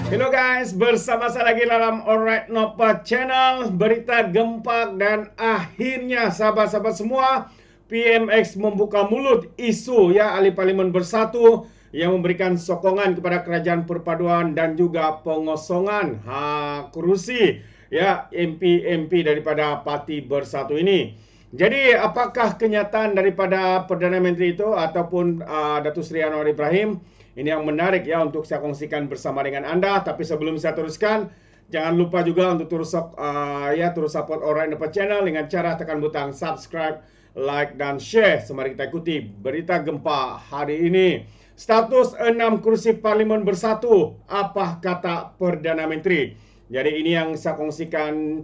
Hello guys, bersama saya lagi dalam Alright Nopa Channel, berita gempak dan akhirnya sahabat-sahabat semua, PMX membuka mulut isu ya ahli parlimen bersatu yang memberikan sokongan kepada kerajaan perpaduan dan juga pengosongan kerusi ya MP-MP daripada parti bersatu ini. Jadi apakah kenyataan daripada Perdana Menteri itu ataupun Datuk Seri Anwar Ibrahim? Ini yang menarik ya untuk saya kongsikan bersama dengan anda. Tapi sebelum saya teruskan, jangan lupa juga untuk terus support Alright Nopa Channel dengan cara tekan butang subscribe, like dan share. Mari kita ikuti berita gempa hari ini. Status 6 kursi parlimen bersatu, apa kata Perdana Menteri? Jadi ini yang saya kongsikan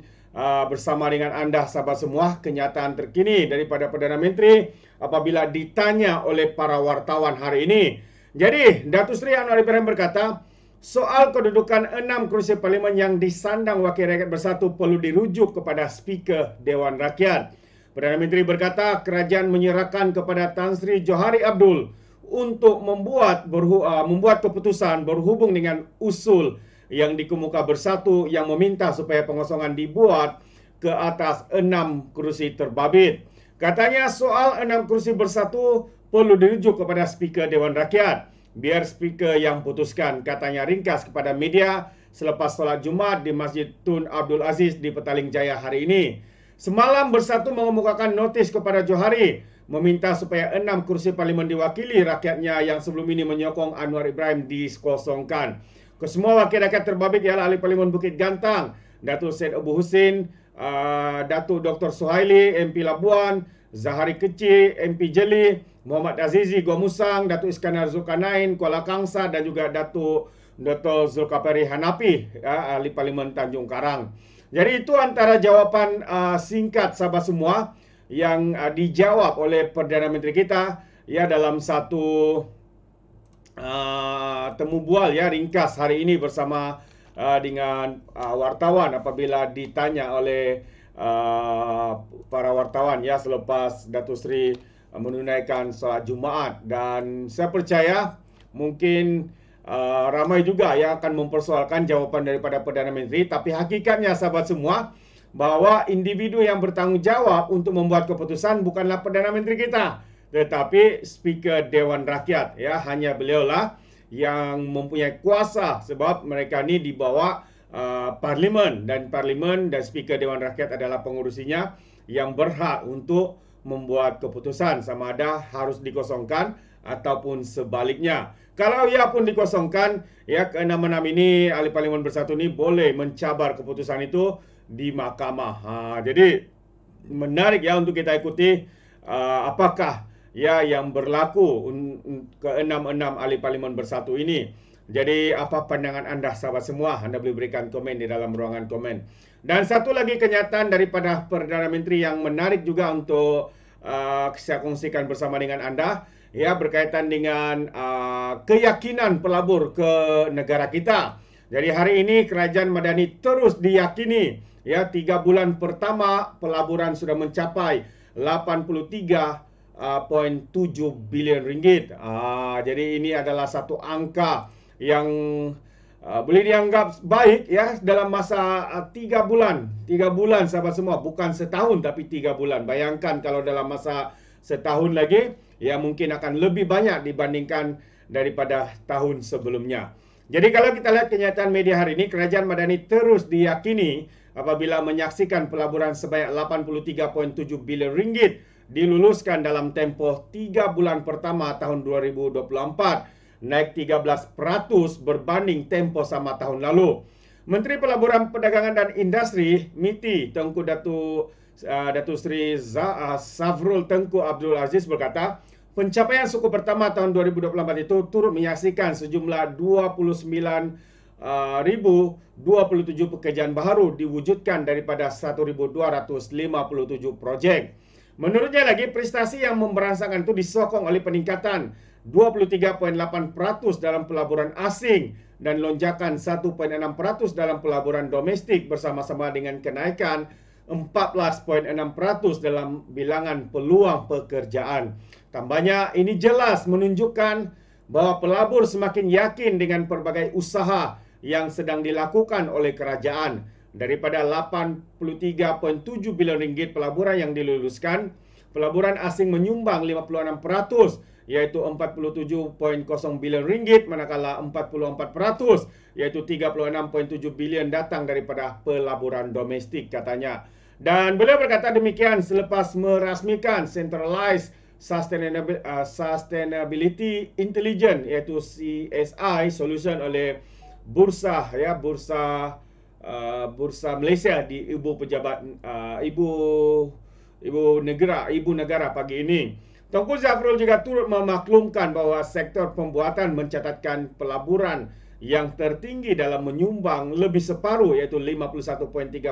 bersama dengan anda sahabat semua, kenyataan terkini daripada Perdana Menteri apabila ditanya oleh para wartawan hari ini. Jadi, Datuk Seri Anwar Ibrahim berkata, soal kedudukan 6 kursi parlimen yang disandang Wakil Rakyat Bersatu perlu dirujuk kepada Speaker Dewan Rakyat. Perdana Menteri berkata, kerajaan menyerahkan kepada Tan Sri Johari Abdul untuk membuat keputusan berhubung dengan usul yang dikemuka bersatu yang meminta supaya pengosongan dibuat ke atas 6 kursi terbabit. Katanya soal 6 kursi bersatu perlu dirujuk kepada Speaker Dewan Rakyat. Biar Speaker yang putuskan, katanya ringkas kepada media selepas solat Jumaat di Masjid Tun Abdul Aziz di Petaling Jaya hari ini. Semalam Bersatu mengemukakan notis kepada Johari meminta supaya 6 kursi parlimen diwakili rakyatnya yang sebelum ini menyokong Anwar Ibrahim dikosongkan. Kesemua wakil rakyat terbabit ialah ahli parlimen Bukit Gantang, Datuk Syed Abu Husin, Datuk Dr. Suhaili, MP Labuan, Zahari Kecil, MP Jeli, Muhammad Azizi, Gua Musang, Datuk Iskandar Zulkarnain, Kuala Kangsar dan juga Datuk Dr. Zulkafli Hanafi, ahli parlimen Tanjung Karang. Jadi itu antara jawapan singkat sahabat semua yang dijawab oleh Perdana Menteri kita ya dalam satu temu bual ya ringkas hari ini bersama dengan wartawan apabila ditanya oleh para wartawan ya selepas Datuk Seri menunaikan solat Jumaat. Dan saya percaya mungkin ramai juga yang akan mempersoalkan jawapan daripada Perdana Menteri. Tapi hakikatnya sahabat semua, bahwa individu yang bertanggungjawab untuk membuat keputusan bukanlah Perdana Menteri kita, tetapi Speaker Dewan Rakyat ya. Hanya beliaulah yang mempunyai kuasa sebab mereka ni di bawah Parlimen dan Speaker Dewan Rakyat adalah pengurusinya yang berhak untuk membuat keputusan sama ada harus dikosongkan ataupun sebaliknya. Kalau ia pun dikosongkan, ya ke-6 ini ahli parlimen bersatu ini boleh mencabar keputusan itu di mahkamah. Jadi menarik ya untuk kita ikuti apakah ya yang berlaku ke-6 ahli parlimen bersatu ini. Jadi apa pandangan anda sahabat semua? Anda boleh berikan komen di dalam ruangan komen. Dan satu lagi kenyataan daripada Perdana Menteri yang menarik juga untuk saya kongsikan bersama dengan anda ya, berkaitan dengan keyakinan pelabur ke negara kita. Jadi hari ini kerajaan Madani terus diyakini ya 3 bulan pertama pelaburan sudah mencapai 83.7 bilion ringgit. Jadi ini adalah satu angka yang boleh dianggap baik ya dalam masa 3 bulan. 3 bulan sahabat semua, bukan setahun tapi 3 bulan. Bayangkan kalau dalam masa setahun lagi ya mungkin akan lebih banyak dibandingkan daripada tahun sebelumnya. Jadi kalau kita lihat kenyataan media hari ini, kerajaan Madani terus diyakini apabila menyaksikan pelaburan sebanyak 83.7 bilion ringgit diluluskan dalam tempoh 3 bulan pertama tahun 2024. Naik 13% berbanding tempoh sama tahun lalu. Menteri Pelaburan Perdagangan dan Industri MITI Tengku Datuk Seri Safrul Tengku Abdul Aziz berkata, pencapaian suku pertama tahun 2024 itu turut menyaksikan sejumlah 29.027 pekerjaan baru diwujudkan daripada 1.257 projek. Menurutnya lagi, prestasi yang memberangsangkan itu disokong oleh peningkatan 23.8% dalam pelaburan asing dan lonjakan 1.6% dalam pelaburan domestik bersama-sama dengan kenaikan 14.6% dalam bilangan peluang pekerjaan. Tambahnya, ini jelas menunjukkan bahwa pelabur semakin yakin dengan pelbagai usaha yang sedang dilakukan oleh kerajaan. Daripada 83.7 bilion ringgit pelaburan yang diluluskan, pelaburan asing menyumbang 56%, iaitu 47.0 bilion ringgit, manakala 44%, iaitu 36.7 bilion datang daripada pelaburan domestik katanya. Dan beliau berkata demikian selepas merasmikan Centralized Sustainability Intelligence, iaitu CSI Solution oleh Bursa Malaysia di ibu negara pagi ini. Tunku Zafrul juga turut memaklumkan bahawa sektor pembuatan mencatatkan pelaburan yang tertinggi dalam menyumbang lebih separuh, iaitu 51.3%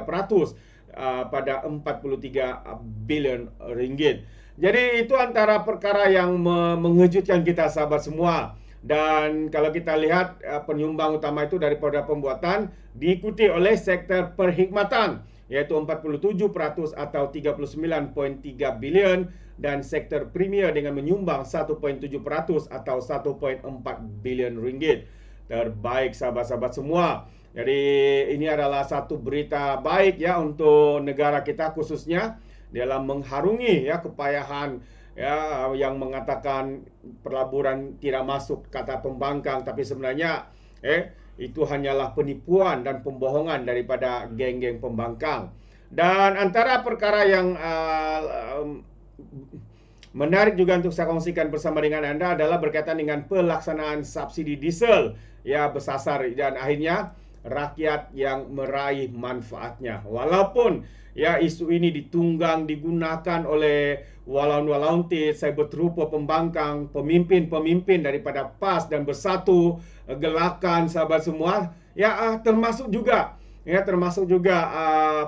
pada 43 bilion ringgit. Jadi itu antara perkara yang mengejutkan kita sahabat semua. Dan kalau kita lihat penyumbang utama itu daripada pembuatan diikuti oleh sektor perkhidmatan, iaitu 47% atau 39.3 bilion, dan sektor premier dengan menyumbang 1.7% atau 1.4 bilion ringgit. Terbaik sahabat-sahabat semua. Jadi ini adalah satu berita baik ya untuk negara kita, khususnya dalam mengharungi ya kepayahan ya yang mengatakan pelaburan tidak masuk kata pembangkang, tapi sebenarnya itu hanyalah penipuan dan pembohongan daripada geng-geng pembangkang. Dan antara perkara yang menarik juga untuk saya kongsikan bersama dengan anda adalah berkaitan dengan pelaksanaan subsidi diesel ya bersasar, dan akhirnya rakyat yang meraih manfaatnya. Walaupun ya isu ini ditunggang digunakan oleh walaun-walaun cyber terupa pembangkang, pemimpin-pemimpin daripada PAS dan Bersatu, gelakan sahabat semua, ya termasuk juga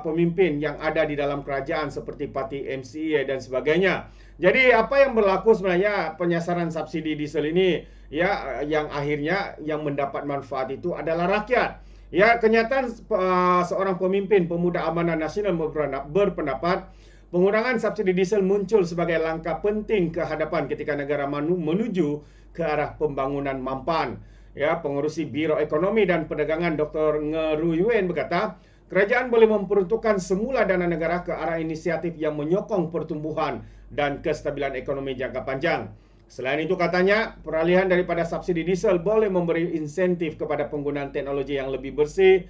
pemimpin yang ada di dalam kerajaan seperti parti MCA dan sebagainya. Jadi apa yang berlaku sebenarnya, penyasaran subsidi diesel ini ya yang akhirnya yang mendapat manfaat itu adalah rakyat. Ya, kenyataan seorang pemimpin pemuda amanah nasional berpendapat pengurangan subsidi diesel muncul sebagai langkah penting ke hadapan ketika negara menuju ke arah pembangunan mampan. Ya, pengerusi Biro Ekonomi dan Perdagangan Dr. Ngeru Yuen berkata, kerajaan boleh memperuntukkan semula dana negara ke arah inisiatif yang menyokong pertumbuhan dan kestabilan ekonomi jangka panjang. Selain itu katanya, peralihan daripada subsidi diesel boleh memberi insentif kepada penggunaan teknologi yang lebih bersih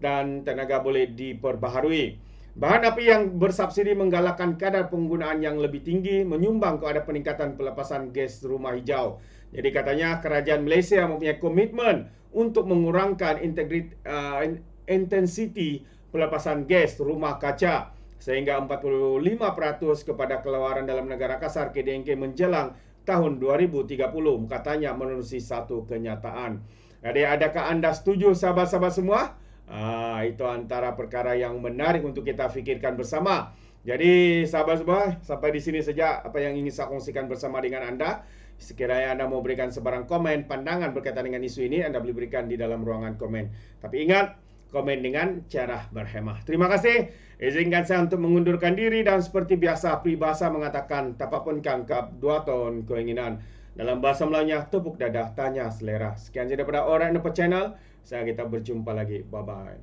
dan tenaga boleh diperbaharui. Bahan api yang bersubsidi menggalakkan kadar penggunaan yang lebih tinggi, menyumbang kepada peningkatan pelepasan gas rumah hijau. Jadi katanya kerajaan Malaysia mempunyai komitmen untuk mengurangkan intensiti pelepasan gas rumah kaca sehingga 45% kepada keluaran dalam negara kasar KDNK menjelang tahun 2030, katanya menerusi satu kenyataan. Jadi adakah anda setuju sahabat-sahabat semua? Itu antara perkara yang menarik untuk kita fikirkan bersama. Jadi sahabat semua, sampai di sini saja apa yang ingin saya kongsikan bersama dengan anda. Sekiranya anda mau berikan sebarang komen, pandangan berkaitan dengan isu ini, anda boleh berikan di dalam ruangan komen. Tapi ingat, komen dengan cara berhemah. Terima kasih. Izinkan saya untuk mengundurkan diri, dan seperti biasa peribahasa mengatakan tapapun kangkap 2 ton keinginan. Dalam bahasa Melayunya, tepuk dadah tanya selera. Sekian saja daripada Orang Nampak Channel. Kita berjumpa lagi. Bye bye.